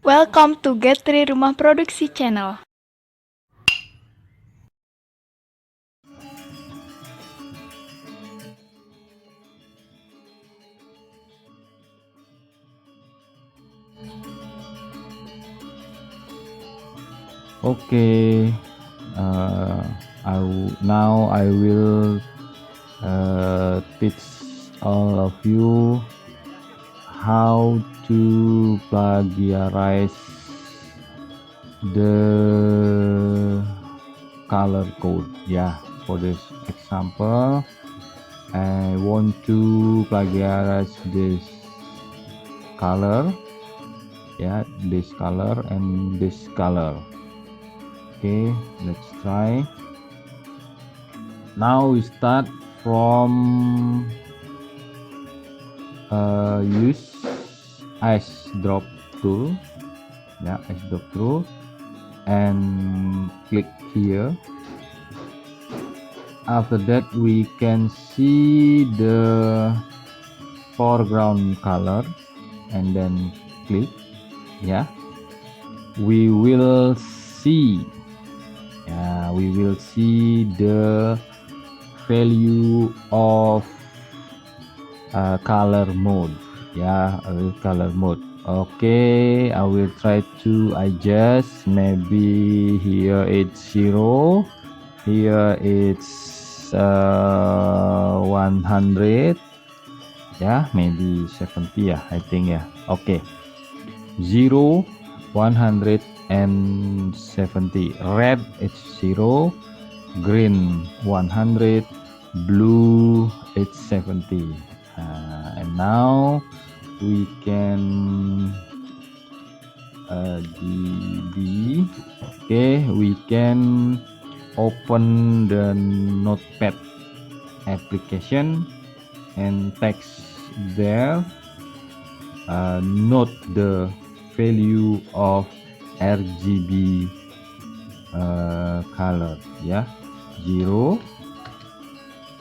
Welcome to Get3 Rumah Produksi Channel. Okay, now I will teach all of you how to plagiarize the color code. Yeah, for this example, I want to plagiarize this color. Yeah, this color and this color. Okay, let's try. Now we start from use ice drop tool. Yeah, ice drop tool, and click here. After that we can see the foreground color and then click. Yeah, we will see the value of color mode. Yeah, color mode. Okay, I will try to adjust. Maybe here it's 0, here it's 100. Yeah, maybe 70. Yeah, I think. Yeah, okay. 0, 100 and 70. Red it's 0, green 100, blue it's 70. And now we can DB. Okay, we can open the Notepad application and text there. Note the value of RGB color. Yeah, 0,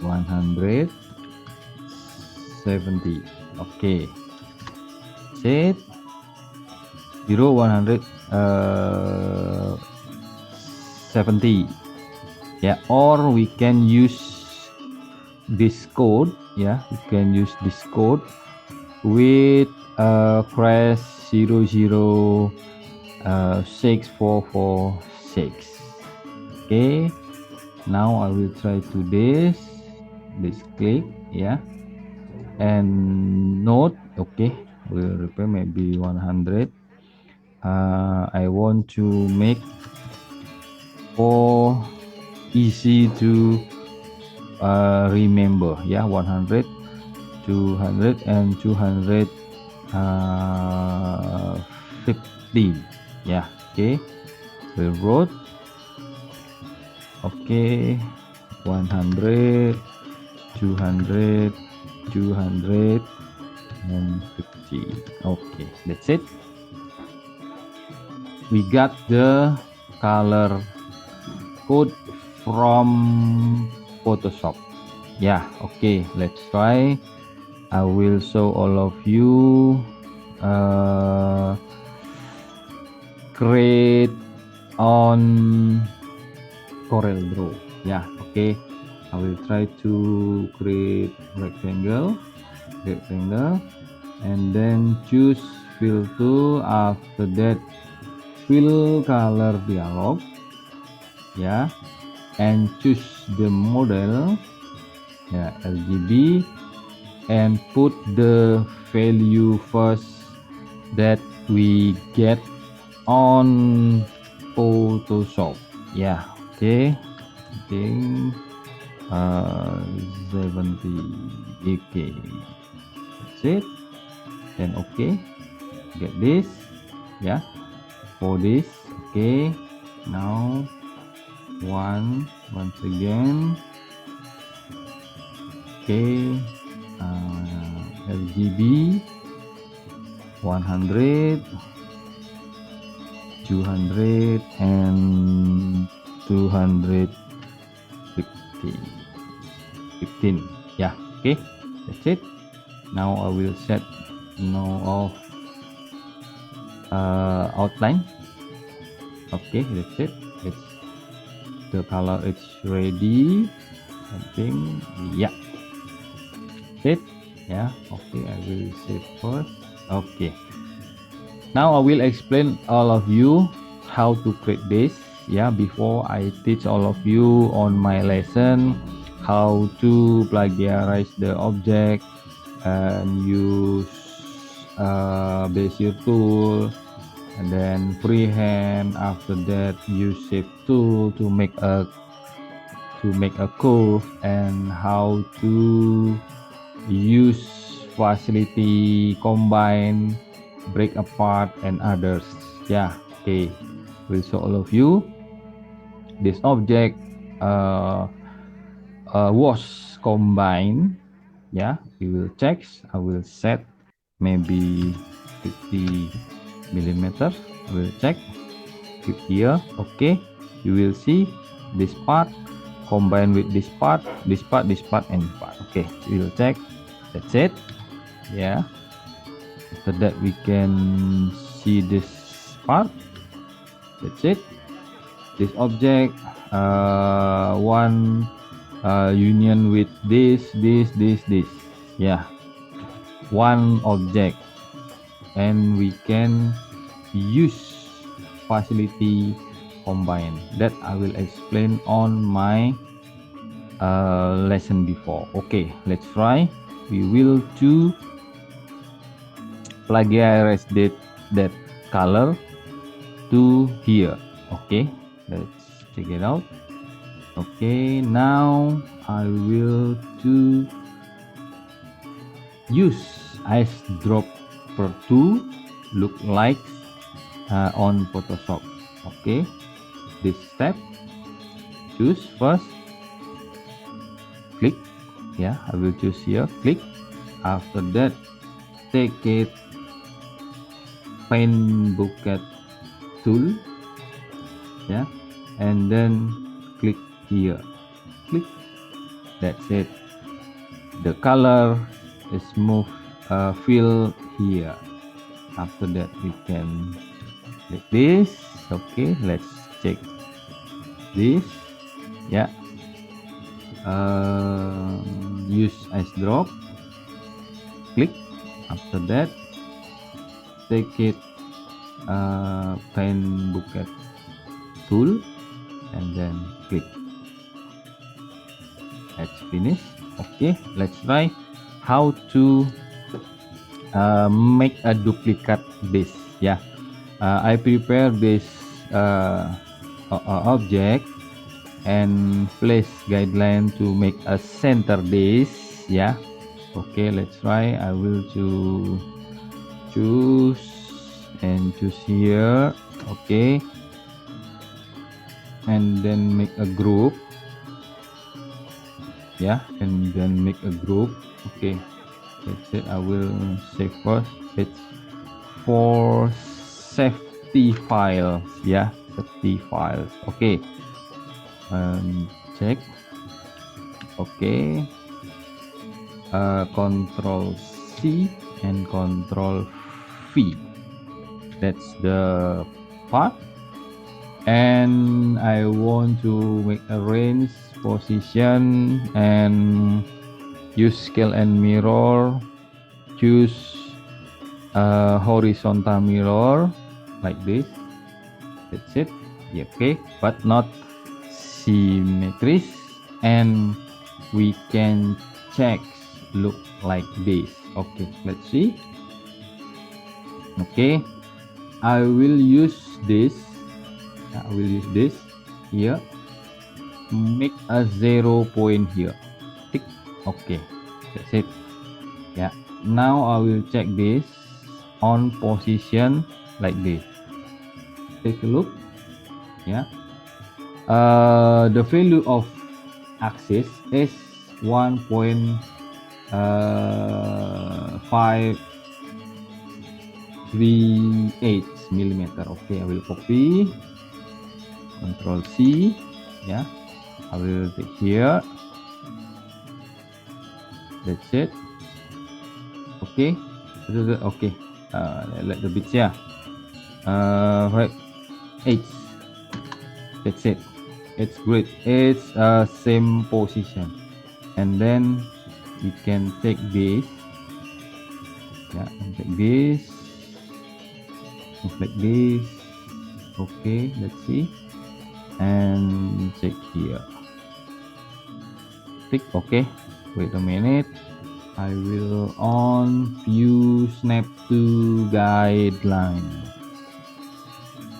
100, 70. Okay, set 0, 100, 70. Yeah, or we can use this code. Yeah, we can use this code with press 006446. Okay, now I will try to this click. Yeah, and note. Okay, we'll repair maybe 100. I want to make for easy to remember. Yeah, 100, 200 and 250. Yeah, okay, we wrote. Okay, 100, 200, 200 and 50. Okay, that's it. We got the color code from Photoshop. Yeah, okay, let's try. I will show all of you create on Corel Draw. Yeah, okay, I will try to create rectangle, and then choose fill tool. After that, fill color dialog. Yeah, and choose the model. Yeah, RGB, and put the value first that we get on Photoshop. Yeah, okay, I think 70. Okay, that's it. Then okay, get this. Yeah, for this. Okay, now once again. Okay, RGB 100, 200 and 250, 15. Yeah, okay, that's it. Now I will set no off outline. Okay, that's it. It's the color. It's ready. I think, yeah. It, yeah. Okay, I will save first. Okay. Now I will explain all of you how to create this. Yeah, before I teach all of you on my lesson how to plagiarize the object and use Bezier tool, and then freehand. After that, use shape tool to make a curve, and how to use facility combine, break apart, and others. Yeah, okay, we'll show all of you this object was combined. Yeah, we will check. I will set maybe 50 millimeters. I will check. Click here. Okay, you will see this part combined with this part, and this part. Okay, we will check. That's it. Yeah, after that we can see this part. That's it. This object one union with this. Yeah, one object, and we can use facility combine. That I will explain on my lesson before. Okay, let's try. We will to plagiarize that color to here. Okay, let's check it out. Okay, now I will to use ice drop per 2 look like on Photoshop. Okay, this step, choose first, click. Yeah, I will choose here, click. After that, take it paint bucket tool. Yeah, and then click here, click. That's it. The color is move fill here. After that, we can click this. Okay, let's check this. Yeah, use ice drop, click. After that, take it paint bucket tool, and then click. Let's finish. Okay, let's try how to make a duplicate this. Yeah, I prepare this object and place guideline to make a center this. Yeah, okay, let's try. I will to choose here. Okay, and then make a group. Yeah, and then make a group. Okay, that's it. I will save first. It's for safety files. Yeah, safety files. Okay, check. Okay, Control C and Control V. That's the part. And I want to make a range, position, and use scale and mirror. Choose horizontal mirror like this. That's it. Yeah, okay, but not symmetries. And we can check look like this. Okay, let's see. Okay, I will use this. I will use this here. Make a 0 point here. Tick. Okay, that's it. Yeah, now I will check this on position like this. Take a look. Yeah, the value of axis is 1.538 millimeter. Okay, I will copy. Control C. Yeah, I will take here. That's it. Okay, okay. Let the bits. Yeah, right, 8. That's it. It's great. It's same position, and then we can take this. Yeah, and take this. Move like this. Okay, let's see, and check here. Tick. Okay. Wait a minute. I will on view snap to guideline.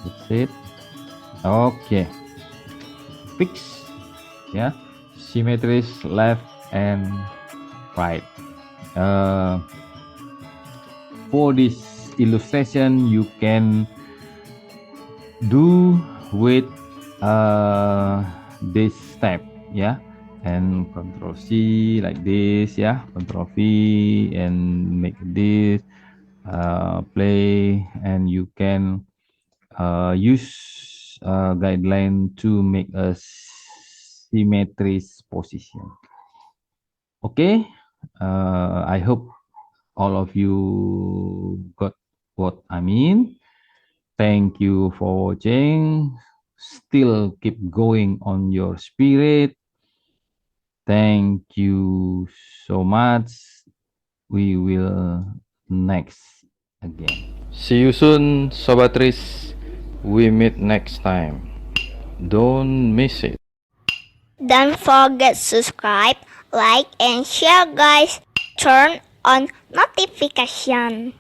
That's it. Okay. Fix. Yeah. Symmetries left and right. For this illustration, you can do with this step. Yeah. And Control C like this, yeah, Control V and make this play, and you can use guideline to make a symmetry position. Okay, I hope all of you got what I mean. Thank you for watching. Still keep going on your spirit. Thank you so much. We will next again. See you soon, Sobatris. We meet next time. Don't miss it. Don't forget subscribe, like, and share guys. Turn on notification.